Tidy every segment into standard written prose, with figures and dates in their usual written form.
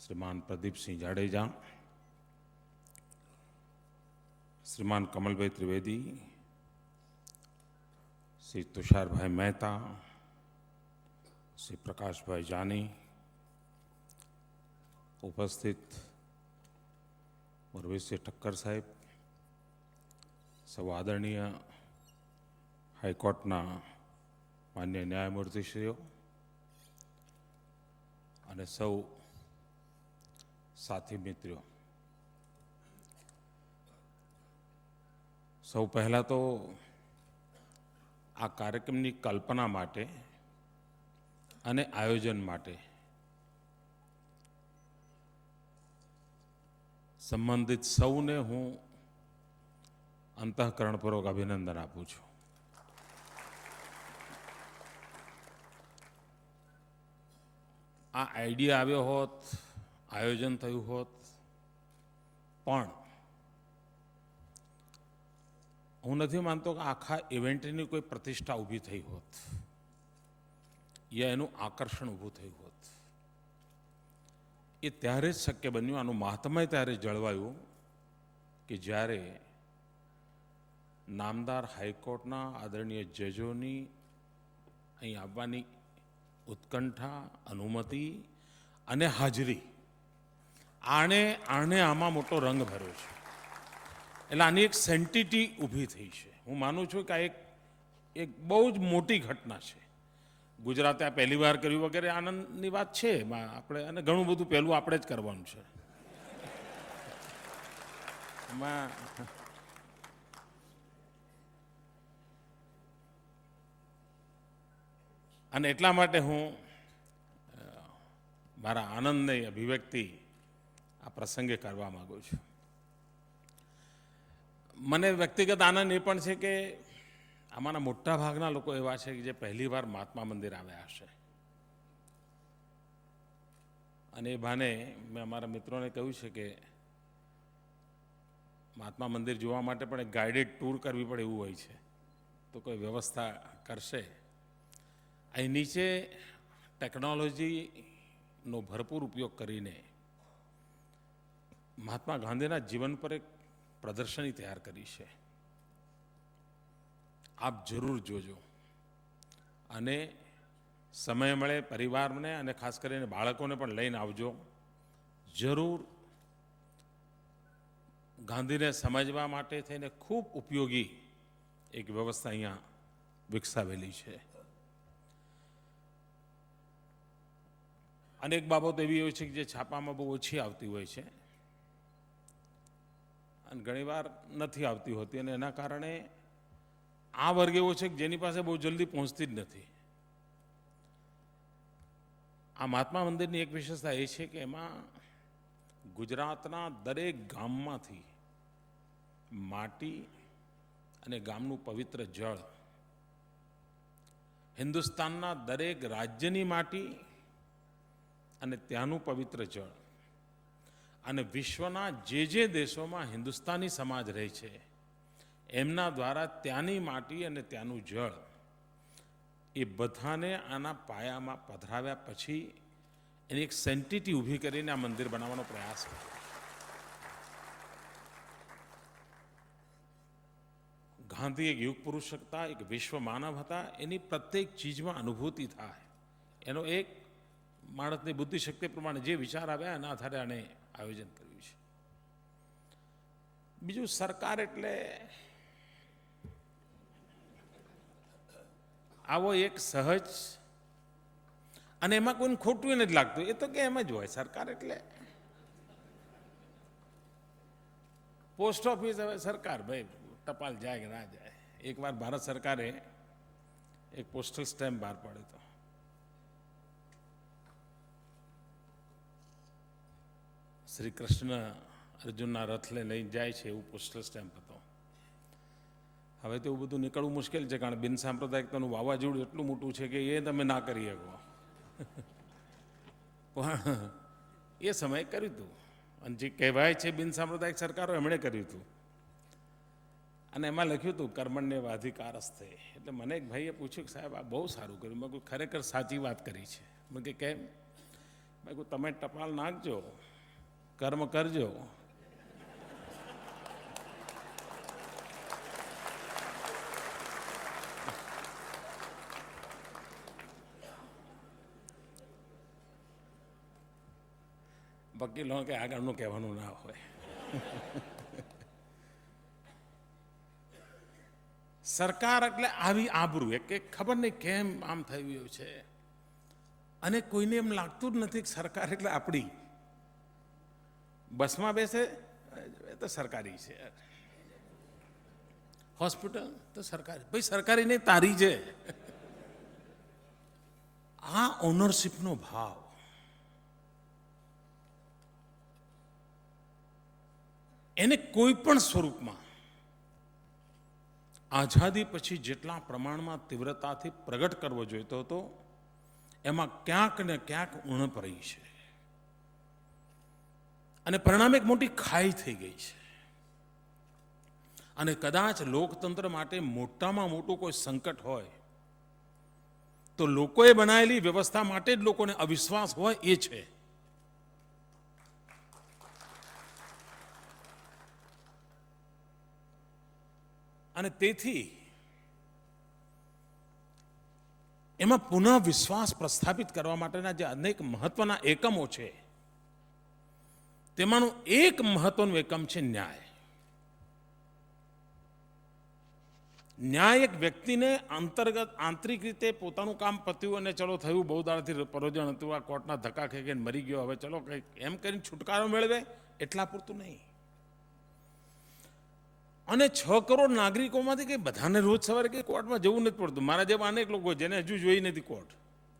श्रीमान प्रदीप सिंह जाडेजा, श्रीमान कमल भाई त्रिवेदी, श्री तुषार भाई मेहता, श्री प्रकाश भाई जानी, उपस्थित मुरवीसिंह ठक्कर साहेब, सौ आदरणीय हाईकोर्टना मान्य न्यायमूर्तिश्रीओ અને સૌ સાથી મિત્રો, સૌ પહેલાં તો આ કાર્યક્રમની કલ્પના માટે અને આયોજન માટે સંબંધિત સૌને હું અંતઃકરણપૂર્વક અભિનંદન આપું છું. આ આઈડિયા આવ્યો હોત, આયોજન થયું હોત, પણ હું નથી માનતો કે આખા ઇવેન્ટની કોઈ પ્રતિષ્ઠા ઊભી થઈ હોત યા એનું આકર્ષણ ઊભું થયું હોત. એ ત્યારે જ શક્ય બન્યું, આનું મહાત્મય ત્યારે જળવાયું કે જ્યારે નામદાર હાઈકોર્ટના આદરણીય જજોની અહીં આવવાની ઉત્કંઠા, અનુમતિ અને હાજરી આમાં મોટો રંગ ભર્યો છે. એટલે આની એક સેન્ટિટી ઊભી થઈ છે. હું માનું છું કે આ એક બહુ જ મોટી ઘટના છે. ગુજરાતે આ પહેલી વાર કર્યું વગેરે આનંદની વાત છે આપણે, અને ઘણું બધું પહેલું આપણે જ કરવાનું છે. એમાં અને એટલા માટે હું મારા આનંદની અભિવ્યક્તિ આ પ્રસંગે કરવા માગું છું. મને વ્યક્તિગત આનંદ એ પણ છે કે આમાંના મોટા ભાગના લોકો એવા છે કે જે પહેલીવાર મહાત્મા મંદિર આવ્યા હશે. અને એ બહાને મેં અમારા મિત્રોને કહ્યું છે કે મહાત્મા મંદિર જોવા માટે પણ એક ગાઈડેડ ટૂર કરવી પડે એવું હોય છે, તો કોઈ વ્યવસ્થા કરશે. અહીં નીચે ટેકનોલોજીનો ભરપૂર ઉપયોગ કરીને મહાત્મા ગાંધીના જીવન પર એક પ્રદર્શની તૈયાર કરી છે. આપ જરૂર જોજો અને સમય મળે પરિવારને અને ખાસ કરીને બાળકોને પણ લઈને આવજો. જરૂર ગાંધીને સમજવા માટે થઈને ખૂબ ઉપયોગી એક વ્યવસ્થા અહીંયા વિકસાવેલી છે. અનેક બાબતો એવી હોય છે કે જે છાપામાં બહુ ઓછી આવતી હોય છે અને ઘણીવાર નથી આવતી હોતી, અને એના કારણે આ વર્ગ એવો છે કે જેની પાસે બહુ જલ્દી પહોંચતી જ નથી. આ મહાત્મા મંદિરની એક વિશેષતા એ છે કે એમાં ગુજરાતના દરેક ગામમાંથી માટી અને ગામનું પવિત્ર જળ, હિન્દુસ્તાનના દરેક રાજ્યની માટી અને ત્યાંનું પવિત્ર જળ, અને વિશ્વના જે દેશોમાં હિન્દુસ્તાની સમાજ રહે છે એમના દ્વારા ત્યાંની માટી અને ત્યાંનું જળ એ બધાને આના પાયામાં પધરાવ્યા પછી એની એક સેન્ટિટી ઊભી કરીને આ મંદિર બનાવવાનો પ્રયાસ કર્યો. ગાંધી એક યુગ પુરુષ હતા, એક વિશ્વ માનવ હતા. એની પ્રત્યેક ચીજમાં અનુભૂતિ થાય, એનો એક માણસની બુદ્ધિશક્તિ પ્રમાણે જે વિચાર આવ્યા એના આધારે આને આયોજન કર્યું છે. બીજું, સરકાર એટલે આવો એક સહજ, અને એમાં કોઈને ખોટું નથી લાગતું, એ તો કે એમ જ હોય. સરકાર એટલે પોસ્ટ ઓફિસ, હવે સરકાર ભાઈ ટપાલ જાય કે ના જાય. એકવાર ભારત સરકારે એક પોસ્ટલ સ્ટેમ્પ બહાર પાડ્યો હતો. શ્રી કૃષ્ણ અર્જુનના રથને લઈને જાય છે એવું પોસ્ટલ સ્ટેમ્પ હતો. હવે તો એવું બધું નીકળવું મુશ્કેલ છે, કારણ બિન સાંપ્રદાયિકતાનું વાવાઝોડું એટલું મોટું છે કે એ તમે ના કરી શકો. પણ એ સમયે કર્યું હતું, અને જે કહેવાય છે બિન સાંપ્રદાયિક સરકારો એમણે કર્યું હતું. અને એમાં લખ્યું હતું કર્મણ્ય અધિકારસ્તે. એટલે મને એક ભાઈએ પૂછ્યું કે સાહેબ આ બહુ સારું કર્યું. મેં ખરેખર સાચી વાત કરી છે. મેં કે કેમ? મેં કહું તમે ટપાલ નાખજો, કર્મ કરજો. વકીલો કે આગળનું કહેવાનું ના હોય. સરકાર એટલે આવી આબરૂ કે ખબર નહીં કેમ આમ થયું છે, અને કોઈને એમ લાગતું જ નથી કે સરકાર એટલે આપણી. બસમાં બેસે એ તો સરકારી છે, હોસ્પિટલ તો સરકારી, ભાઈ સરકારી નહીં તારી છે. આ ઓનરશિપનો ભાવ એને કોઈ પણ સ્વરૂપમાં આઝાદી પછી જેટલા પ્રમાણમાં તીવ્રતાથી પ્રગટ કરવો જોઈતો હતો એમાં ક્યાંક ને ક્યાંક ઉણપ રહી છે, અને પરિણામે એક મોટી ખાઈ થઈ ગઈ છે. અને કદાચ લોકતંત્ર માટે મોટામાં મોટું કોઈ સંકટ હોય તો લોકોએ બનાવેલી વ્યવસ્થા માટે જ લોકોને અવિશ્વાસ હોય એ છે. અને તેથી એમાં પુનઃ વિશ્વાસ પ્રસ્થાપિત કરવા માટેના જે અનેક મહત્વના એકમો છે તેમાંનું એક મહત્વનું એકમ છે ન્યાય. ન્યાય એક વ્યક્તિને આંતરિક રીતે પોતાનું કામ પત્યું અને ચલો થયું, બહુ દાડાથી પરોજણ હતું, આ કોર્ટના ધક્કા ખેંચીને મરી ગયો, હવે ચલો કંઈક એમ કરીને છુટકારો મેળવે એટલા પૂરતું નહીં. અને 6 કરોડ નાગરિકોમાંથી કંઈ બધાને રોજ સવારે કંઈ કોર્ટમાં જવું નથી પડતું. મારા જેવા અનેક લોકો જેને હજુ જોઈ નથી કોર્ટ,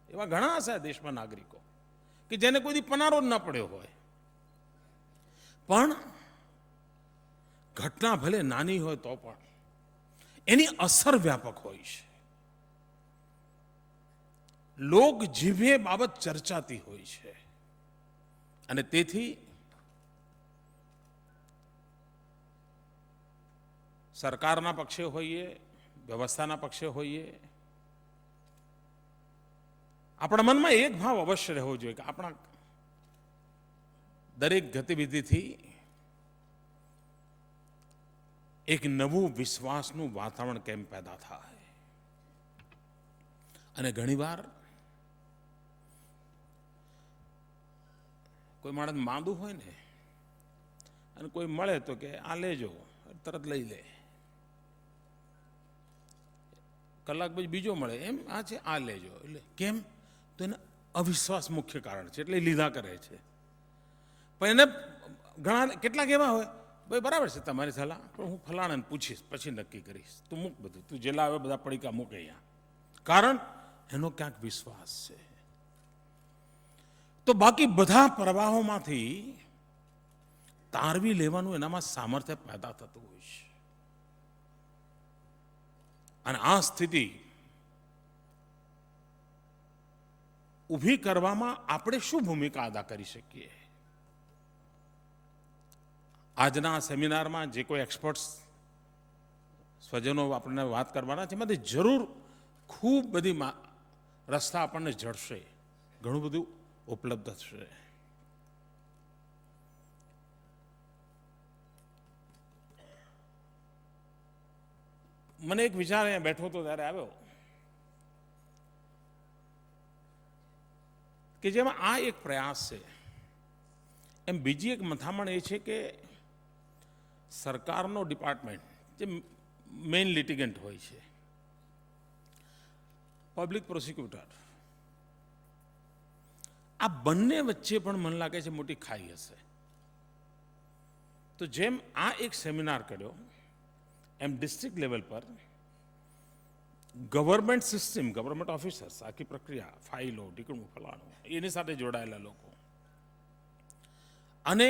એવા ઘણા હશે દેશમાં નાગરિકો કે જેને કોઈ પનારો જ ના પડ્યો હોય, પણ ઘટના ભલે નાની હોય તો પણ એની અસર વ્યાપક હોય છે. લોક જીભે બાબત ચર્ચાતી હોય છે. અને તેથી સરકારના પક્ષે હોઈએ, વ્યવસ્થાના પક્ષે હોઈએ, આપણા મનમાં એક ભાવ અવશ્ય રહેવો જોઈએ કે આપણા દરેક ગતિવિધિથી એક નવું વિશ્વાસનું વાતાવરણ કેમ પેદા થાય. અને ઘણીવાર કોઈ માણસ માંદું હોય ને અને કોઈ મળે તો કે આ લેજો, તરત લઈ લે. કલાક પછી બીજો મળે, એમ આ છે આ લેજો, એટલે કેમ તો એને અવિશ્વાસ મુખ્ય કારણ છે, એટલે લીધા કરે છે. પણ એને ઘણા કેટલાક એવા હોય, ભાઈ બરાબર છે તમારી સલાહ, પણ હું ફલાણાને પૂછીશ પછી નક્કી કરીશ, તું મૂક બધું, તું જેલા આવે બધા પડીકા મૂકે અહીંયા, કારણ એનો ક્યાંક વિશ્વાસ છે. તો બાકી બધા પ્રવાહોમાંથી તારવી લેવાનું એનામાં સામર્થ્ય પેદા થતું હોય છે. અને આ સ્થિતિ ઊભી કરવામાં આપણે શું ભૂમિકા અદા કરી શકીએ? આજના સેમિનારમાં જે કોઈ એક્સપર્ટ્સ સ્વજનો આપણને વાત કરવાના છે, એમાંથી જરૂર ખૂબ બધી રસ્તા આપણને જડશે, ઘણું બધું ઉપલબ્ધ થશે. મને એક વિચાર અહીંયા બેઠો હતો ત્યારે આવ્યો કે જેમાં આ એક પ્રયાસ છે, એમ બીજી એક મથામણ એ છે કે સરકારનો ડિપાર્ટમેન્ટ જે મેઇન લિટિગન્ટ હોય છે, પબ્લિક પ્રોસિક્યુટર, આ બંને વચ્ચે પણ મને લાગે છે મોટી ખાઈ હશે. તો જેમ આ એક સેમિનાર કર્યો એમ ડિસ્ટ્રિક્ટ લેવલ પર ગવર્મેન્ટ સિસ્ટમ, ગવર્મેન્ટ ઓફિસર્સ, આખી પ્રક્રિયા, ફાઇલો, ટીકણું, ફલાણું, એની સાથે જોડાયેલા લોકો, અને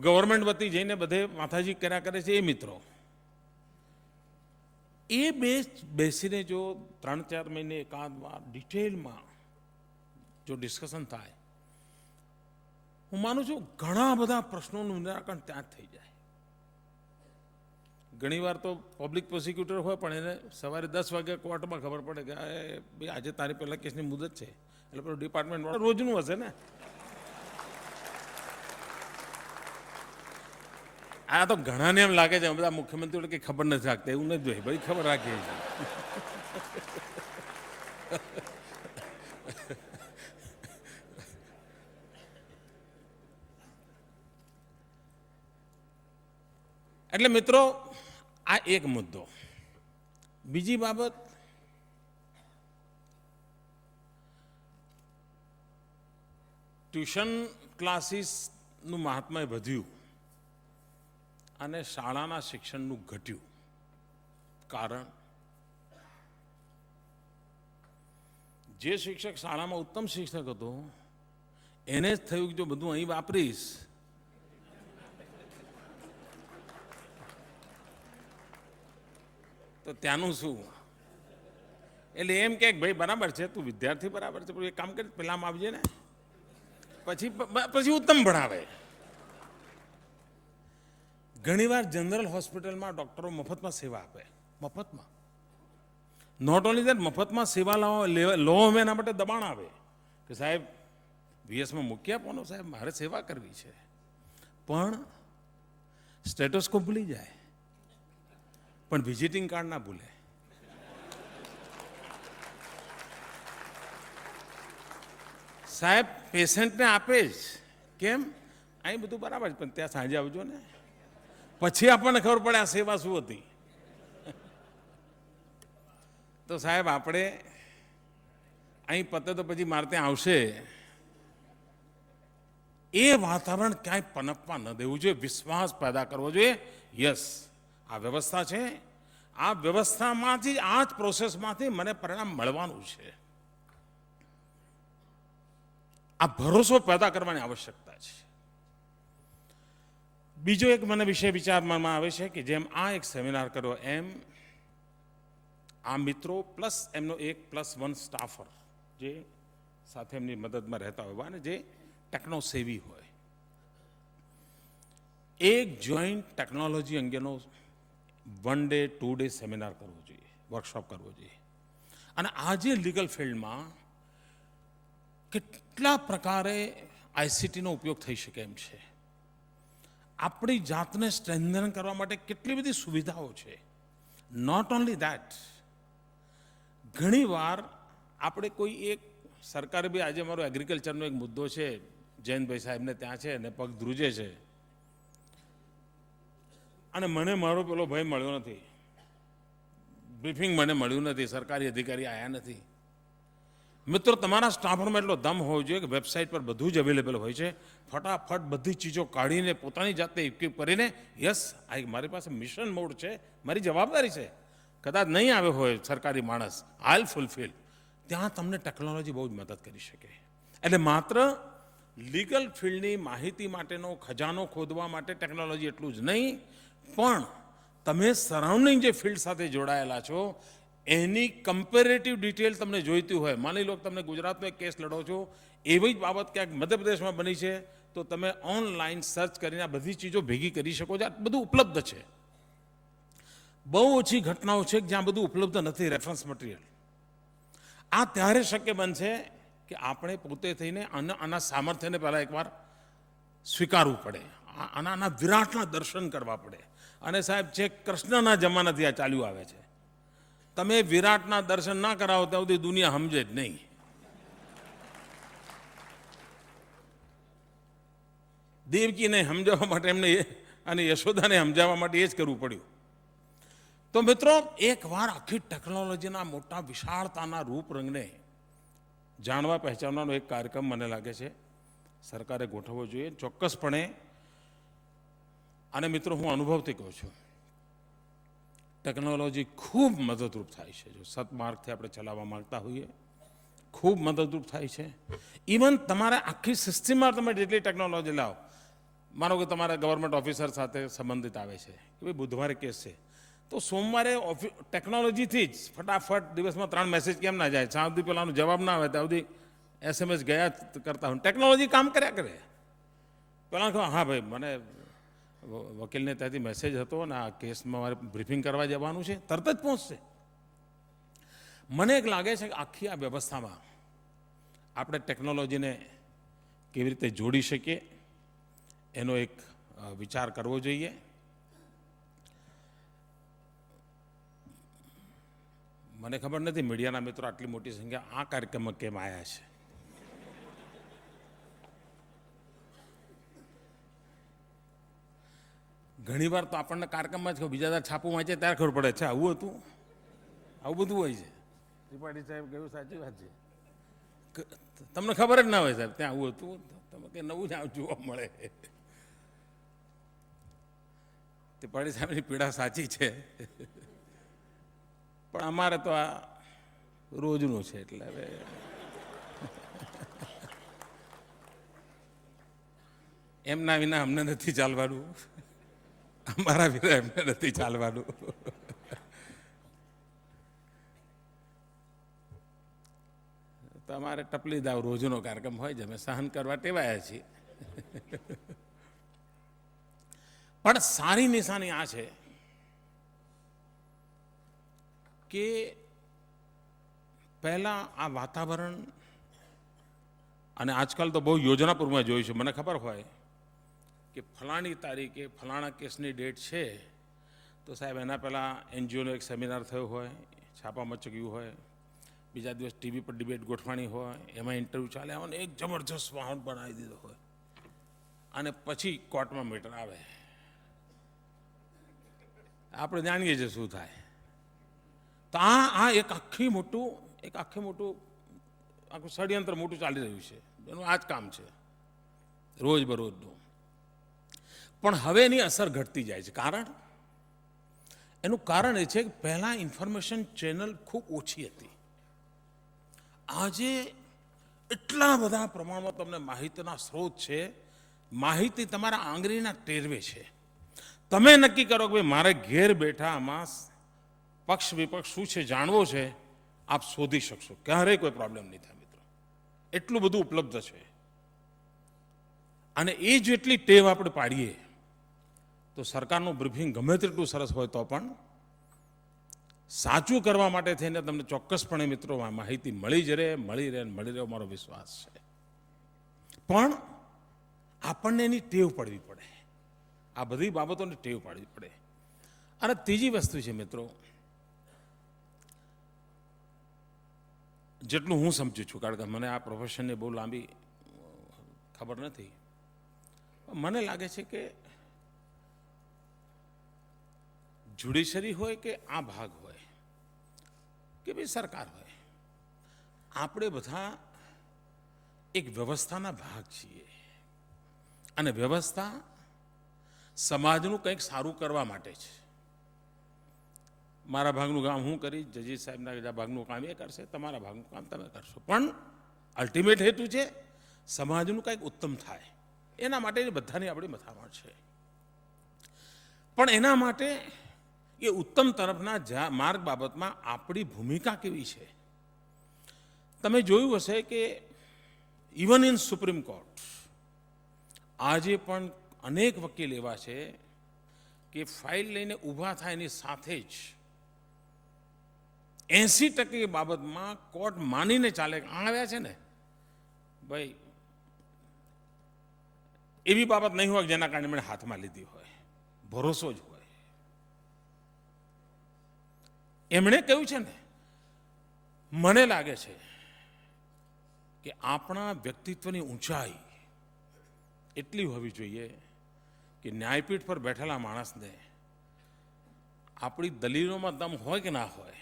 ગવર્મેન્ટ વતી જઈને બધે માથાજી કર્યા કરે છે એ મિત્રો, એ બેસીને જો 3-4 મહિને એકાદ વાર ડિટેલમાં જો ડિસ્કશન થાય, હું માનું છું ઘણા બધા પ્રશ્નોનું નિરાકરણ ત્યાં જ થઈ જાય. ઘણીવાર તો પબ્લિક પ્રોસિક્યુટર હોય પણ એને સવારે 10 વાગે કોર્ટમાં ખબર પડે કે ભાઈ આજે તારી પહેલાં કેસની મુદત છે, એટલે પેલું ડિપાર્ટમેન્ટ રોજનું હશે ને. આ તો ઘણાને એમ લાગે છે બધા મુખ્યમંત્રીઓ કંઈ ખબર નથી રાખતા, એવું નથી જોઈએ ભાઈ, ખબર રાખીએ છીએ. એટલે મિત્રો આ એક મુદ્દો. બીજી બાબત, ટ્યુશન ક્લાસીસનું મહાત્મ્ય વધ્યું અને શાળાના શિક્ષણનું ઘટ્યું. કારણ, જે શિક્ષક શાળામાં ઉત્તમ શિક્ષક હતો એને જ થયું કે જો બધું અહીં વાપરીશ તો ત્યાંનું શું. એટલે એમ કે ભાઈ બરાબર છે, તું વિદ્યાર્થી બરાબર છે, પણ એક કામ કરી પેલામાં આવજે ને, પછી ઉત્તમ ભણાવે. ઘણીવાર જનરલ હોસ્પિટલમાં ડૉક્ટરો મફતમાં સેવા આપે, મફતમાં. નોટ ઓનલી દેટ, મફતમાં સેવા લો અમે એના માટે દબાણ આવે કે સાહેબ વીએસમાં મૂકી આપવાનો, સાહેબ મારે સેવા કરવી છે. પણ સ્ટેટસ્કોપ ભૂલી જાય, પણ વિઝિટિંગ કાર્ડ ના ભૂલે. સાહેબ પેશન્ટને આપે જ, કેમ અહીં બધું બરાબર છે પણ ત્યાં સાંજે આવજો ને, પછી આપણને ખબર પડે આ સેવા શું હતી. તો સાહેબ આપણે અહીં પતે તો પછી મારે ત્યાં આવશે, એ વાતાવરણ ક્યાંય પનપવા ન દેવું જોઈએ. વિશ્વાસ પેદા કરવો જોઈએ. યસ, આ વ્યવસ્થા છે, આ વ્યવસ્થામાંથી, આ જ પ્રોસેસમાંથી મને પરિણામ મળવાનું છે. આ ભરોસો પેદા કરવાની આવશ્યકતા છે. બીજો એક મને વિષય વિચારવામાં આવે છે કે જેમ આ એક સેમિનાર કર્યો એમ આ મિત્રો પ્લસ એમનો એક +1 સ્ટાફર જે સાથે એમની મદદમાં રહેતા હોય અને જે ટેકનો સેવી હોય, એક જોઈન્ટ ટેકનોલોજી અંગેનો 1 ડે 2 ડે સેમિનાર કરવો જોઈએ, વર્કશોપ કરવો જોઈએ. અને આજે લીગલ ફિલ્ડમાં કેટલા પ્રકારે આઈસીટીનો ઉપયોગ થઈ શકે એમ છે. આપણી જાતને સ્ટ્રેન્થન કરવા માટે કેટલી બધી સુવિધાઓ છે. નોટ ઓનલી ધેટ, ઘણીવાર આપણે કોઈ એક સરકારે બી, આજે મારો એગ્રીકલ્ચરનો એક મુદ્દો છે, જયંતભાઈ સાહેબને ત્યાં છે ને પગ ધ્રુજે છે અને મને મારો પેલો ભાઈ મળ્યો નથી, બ્રીફિંગ મને મળ્યું નથી, સરકારી અધિકારી આવ્યા નથી. મિત્રો, તમારા સ્ટાફમાં એટલો દમ હોવો જોઈએ કે વેબસાઇટ પર બધું જ અવેલેબલ હોય છે, ફટાફટ બધી ચીજો કાઢીને પોતાની જાતે ઇક્વિપ કરીને, યસ આ મારી પાસે મિશન મોડ છે, મારી જવાબદારી છે, કદાચ નહીં આવ્યો હોય સરકારી માણસ, આઈલ ફૂલફિલ. ત્યાં તમને ટેકનોલોજી બહુ જ મદદ કરી શકે. એટલે માત્ર લીગલ ફિલ્ડની માહિતી માટેનો ખજાનો ખોદવા માટે ટેકનોલોજી એટલું જ નહીં, પણ તમે સરાઉન્ડિંગ જે ફિલ્ડ સાથે જોડાયેલા છો એની કમ્પેરેટિવ ડિટેલ તમને જોઈતી હોય, માની લો કે તમને ગુજરાતનો એક કેસ લડો છો, એવી જ બાબત ક્યાંક મધ્યપ્રદેશમાં બની છે, તો તમે ઓનલાઈન સર્ચ કરીને આ બધી ચીજો ભેગી કરી શકો છો. આ બધું ઉપલબ્ધ છે. બહુ ઓછી ઘટનાઓ છે જ્યાં બધું ઉપલબ્ધ નથી, રેફરન્સ મટીરિયલ. આ ત્યારે શક્ય બનશે કે આપણે પોતે થઈને આના સામર્થ્યને પહેલાં એકવાર સ્વીકારવું પડે, આના વિરાટના દર્શન કરવા પડે. અને સાહેબ, જે કૃષ્ણના જમાનાથી આ ચાલ્યું આવે છે, તમે વિરાટના દર્શન ના કરાવો ત્યાં સુધી દુનિયા સમજે જ નહીં. દેવકીને સમજાવવા માટે એમને અને યશોદાને સમજાવવા માટે એ જ કરવું પડ્યું. તો મિત્રો, એકવાર આખી ટેકનોલોજીના મોટા વિશાળતાના રૂપરંગને જાણવા પહેચાનવાનો એક કાર્યક્રમ મને લાગે છે સરકારે ગોઠવવો જોઈએ, ચોક્કસપણે. અને મિત્રો, હું અનુભવથી કહું છું, ટેકનોલોજી ખૂબ મદદરૂપ થાય છે. જો સતમાર્ગથી આપણે ચલાવવા માંગતા હોઈએ, ખૂબ મદદરૂપ થાય છે. ઇવન તમારા આખી સિસ્ટમમાં તમે જેટલી ટેકનોલોજી લાવો, માનો કે તમારા ગવર્મેન્ટ ઓફિસર સાથે સંબંધિત આવે છે કે ભાઈ બુધવારે કેસ છે, તો સોમવારે ટેકનોલોજીથી જ ફટાફટ દિવસમાં 3 મેસેજ કેમ ના જાય, સાવ સુધી પેલાનો જવાબ ના આવે ત્યાં સુધી SMS ગયા કરતા હોય. ટેકનોલોજી કામ કર્યા કરે. પેલા કહો, હા ભાઈ મને વકીલને ત્યાંથી મેસેજ હતો ને આ કેસમાં મારે બ્રીફિંગ કરવા જવાનું છે, તરત જ પહોંચશે. મને એક લાગે છે કે આખી આ વ્યવસ્થામાં આપણે ટેકનોલોજીને કેવી રીતે જોડી શકીએ એનો એક વિચાર કરવો જોઈએ. મને ખબર નથી મીડિયાના મિત્રો આટલી મોટી સંખ્યા આ કાર્યક્રમમાં કેમ આવ્યા છે. ઘણી વાર તો આપણને કાર્યક્રમમાં જ બીજા દર છાપું વાંચે ત્યારે ખબર પડે છે આવું હતું, આવું બધું હોય છે. ત્રિપાઠી સાહેબ કહ્યું સાચી વાત છે. તમને ખબર જ ના હોય સાહેબ ત્યાં આવું હતું, તમે કે નવું જ જોવા મળે. ત્રિપાઠી સાહેબની પીડા સાચી છે, પણ અમારે તો આ રોજનું છે એટલે હવે એમના વિના અમને નથી ચાલવાનું, અમારા વિના એમને નથી ચાલવાનું. તમારે ટપલી દાવ રોજનો કાર્યક્રમ હોય છે, અમે સહન કરવા ટેવાયા છીએ. પણ સારી નિશાની આ છે કે પહેલા આ વાતાવરણ, અને આજકાલ તો બહુ યોજનાપૂર્વક જોયું છે. મને ખબર હોય કે ફલાણી તારીખે ફલાણા કેસની ડેટ છે તો સાહેબ એના પહેલાં એનજીઓનો એક સેમિનાર થયો હોય, છાપામાં ચગ્યું હોય, બીજા દિવસ ટીવી પર ડિબેટ ગોઠવાણી હોય, એમાં ઇન્ટરવ્યૂ ચાલે અને એક જબરજસ્ત માહોલ બનાવી દીધો હોય, અને પછી કોર્ટમાં મેટર આવે. આપણે જાણીએ છીએ શું થાય. તો આ એક આખું મોટું આખું ષડયંત્ર મોટું ચાલી રહ્યું છે. એનું આ જ કામ છે રોજબરોજનું. પણ હવે એની અસર ઘટતી જાય છે. એનું કારણ એ છે કે પહેલાં ઇન્ફોર્મેશન ચેનલ ખૂબ ઓછી હતી. આજે એટલા બધા પ્રમાણમાં તમને માહિતીના સ્ત્રોત છે, માહિતી તમારા આંગળીના ટેરવે છે. તમે નક્કી કરો કે ભાઈ મારે ઘેર બેઠા આમાં પક્ષ વિપક્ષ શું છે જાણવો છે, આપ શોધી શકશો, ક્યારેય કોઈ પ્રોબ્લેમ નહીં થાય મિત્રો. એટલું બધું ઉપલબ્ધ છે. અને એ જેટલી ટેવ આપણે પાડીએ તો સરકારનું બ્રીફિંગ ગમે તેટલું સરસ હોય તો પણ સાચું કરવા માટે થઈને તમને ચોક્કસપણે મિત્રો માહિતી મળી રહે મારો વિશ્વાસ છે. પણ આપણને એની ટેવ પડવી પડે, આ બધી બાબતોની ટેવ પાડવી પડે. અને ત્રીજી વસ્તુ છે મિત્રો, જેટલું હું સમજું છું, કારણ કે મને આ પ્રોફેશનની બહુ લાંબી ખબર નથી, મને લાગે છે કે જ્યુડિશરી હોય કે આ ભાગ હોય કે ભાઈ સરકાર હોય, આપણે બધા એક વ્યવસ્થાના ભાગ છીએ. અને વ્યવસ્થા સમાજનું કંઈક સારું કરવા માટે છે. મારા ભાગનું કામ હું કરીશ, જજીર સાહેબના ભાગનું કામ એ કરશે, તમારા ભાગનું કામ તમે કરશો, પણ અલ્ટિમેટ હેતુ છે સમાજનું કંઈક ઉત્તમ થાય. એના માટે બધાની આપણી મથામણ છે. પણ એના માટે એ ઉત્તમ તરફના માર્ગ બાબતમાં આપણી ભૂમિકા કેવી છે. તમે જોયું હશે કે ઇવન ઇન સુપ્રીમ કોર્ટ આજે પણ અનેક વકીલ એવા છે કે ફાઇલ લઈને ઊભા થાય એની સાથે જ 80% બાબતમાં કોર્ટ માનીને ચાલે. આવ્યા છે ને ભાઈ, એવી બાબત નહીં હોય જેના કારણે મેં હાથમાં લીધી હોય, ભરોસો જ હોય. એમણે કહ્યું છે ને, મને લાગે છે કે આપણા વ્યક્તિત્વની ઊંચાઈ એટલી હોવી જોઈએ કે ન્યાયપીઠ પર બેઠેલા માણસને આપણી દલીલોમાં દમ હોય કે ના હોય,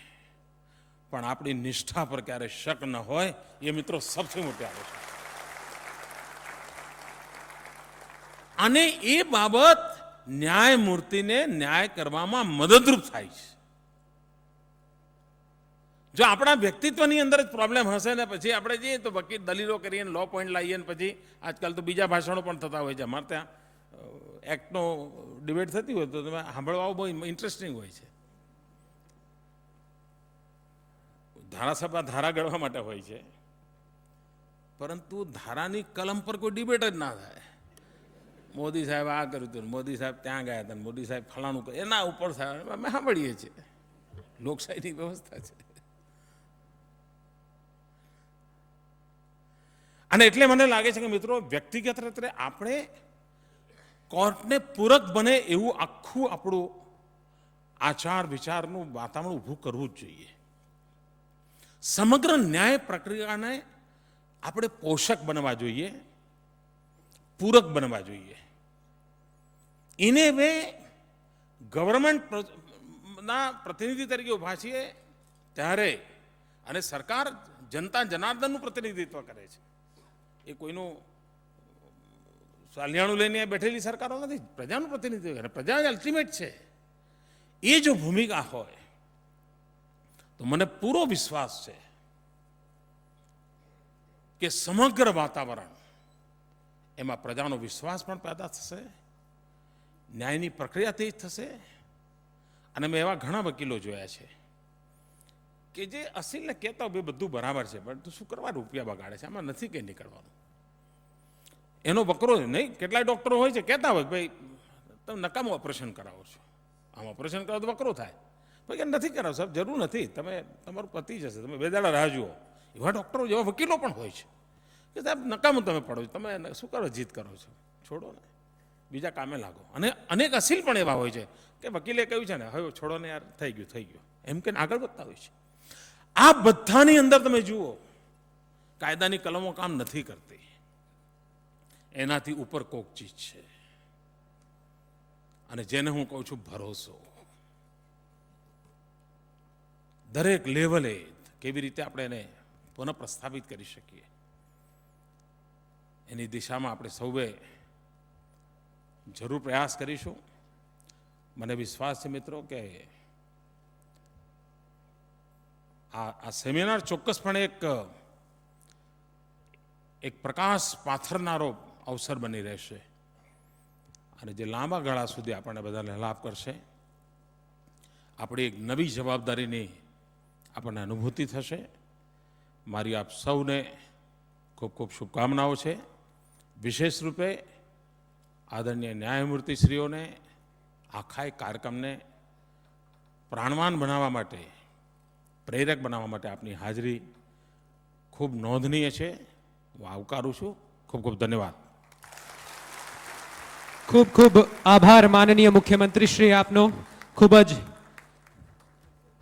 પણ આપણી નિષ્ઠા પર ક્યારે શક ન હોય. એ મિત્રો સૌથી મોટી આવશ્યકતા. અને એ બાબત ન્યાયમૂર્તિને ન્યાય કરવામાં મદદરૂપ થાય છે. જો આપણા વ્યક્તિત્વની અંદર જ પ્રોબ્લેમ હશે ને પછી આપણે જઈએ તો વકીલ દલીલો કરીએ, લો પોઈન્ટ લાવીએ ને પછી આજકાલ તો બીજા ભાષણો પણ થતા હોય છે. અમારે ત્યાં એક્ટનો ડિબેટ થતી હોય તો તમે સાંભળવા બહુ ઇન્ટરેસ્ટિંગ હોય છે. ધારાસભા ધારા ગળવા માટે હોય છે, પરંતુ ધારાની કલમ પર કોઈ ડિબેટ જ ના થાય. મોદી સાહેબ આ કર્યું હતું, મોદી સાહેબ ત્યાં ગયા હતા, મોદી સાહેબ ફલાણું કર્યું, એના ઉપર અમે સાંભળીએ છીએ. લોકશાહીની વ્યવસ્થા છે. અને એટલે મને લાગે છે કે મિત્રો વ્યક્તિગત રીતે આપણે કોર્ટને પૂરક બને એવું આખું આપણું આચાર વિચારનું વાતાવરણ ઊભું કરવું જ જોઈએ. સમગ્ર ન્યાય પ્રક્રિયાને આપણે પોષક બનવા જોઈએ, પૂરક બનવા જોઈએ. એને વે ગવર્મેન્ટના પ્રતિનિધિ તરીકે ઊભા છીએ ત્યારે, અને સરકાર જનતા જનાર્દનનું પ્રતિનિધિત્વ કરે છે. એ કોઈનું સાલિયાણું લઈને બેઠેલી સરકારો નથી, પ્રજાનું પ્રતિનિધિત્વ કરે. પ્રજા અલ્ટિમેટ છે. એ જો ભૂમિકા હોય તો મને પૂરો વિશ્વાસ છે કે સમગ્ર વાતાવરણ એમાં પ્રજાનો વિશ્વાસ પણ પેદા થશે, ન્યાયની પ્રક્રિયા તેજ થશે. અને મેં એવા ઘણા વકીલો જોયા છે કે જે અસીલને કહેતા હોય બધું બરાબર છે, પણ તું શું કરવા રૂપિયા બગાડે છે, આમાં નથી કંઈ નીકળવાનું. એનો વકરો નહીં. કેટલાય ડૉક્ટરો હોય છે કહેતા હોય ભાઈ તમે નકામું ઓપરેશન કરાવો છો, આમ ઓપરેશન કરાવો તો વકરો થાય. ભાઈ નથી કરાવો સાહેબ, જરૂર નથી, તમે તમારું પતી જશે, તમે બે દાડા રાહ જુઓ. એવા ડૉક્ટરો જેવા વકીલો પણ હોય છે કે સાહેબ નકામું તમે પડો છો, તમે શું કરો જીત કરો છો, છોડો ને, બીજા કામે લાગો. અને અનેક અસીલ પણ એવા હોય છે કે વકીલે કહ્યું છે ને હવે છોડો ને યાર, થઈ ગયું એમ કે આગળ વધતા હોય છે. આ બધાની અંદર તમે જુઓ કાયદાની કલમો કામ નથી કરતી, એનાથી ઉપર કોક ચીજ છે, અને જેને હું કહું છું ભરોસો. દરેક લેવલે કેવી રીતે આપણે એને પુનઃ પ્રસ્થાપિત કરી શકીએ એની દિશામાં આપણે સૌએ જરૂર પ્રયાસ કરીશું. મને વિશ્વાસ છે મિત્રો કે આ સેમિનાર ચોક્કસપણે એક પ્રકાશ પાથરનારો અવસર બની રહેશે, અને જે લાંબા ગાળા સુધી આપણને બધાને લાભ કરશે. આપણી એક નવી જવાબદારીની આપણને અનુભૂતિ થશે. મારી આપ સૌને ખૂબ ખૂબ શુભકામનાઓ છે. વિશેષ રૂપે આદરણીય ન્યાયમૂર્તિશ્રીઓને આખા કાર્યક્રમને પ્રાણવાન બનાવવા માટે, પ્રેરક બનાવવા માટે આપની હાજરી ખૂબ નોંધનીય છે. હું આવકારું છું. ખૂબ ખૂબ ધન્યવાદ. ખૂબ ખૂબ આભાર માનનીય મુખ્યમંત્રી શ્રી આપનો. ખૂબ જ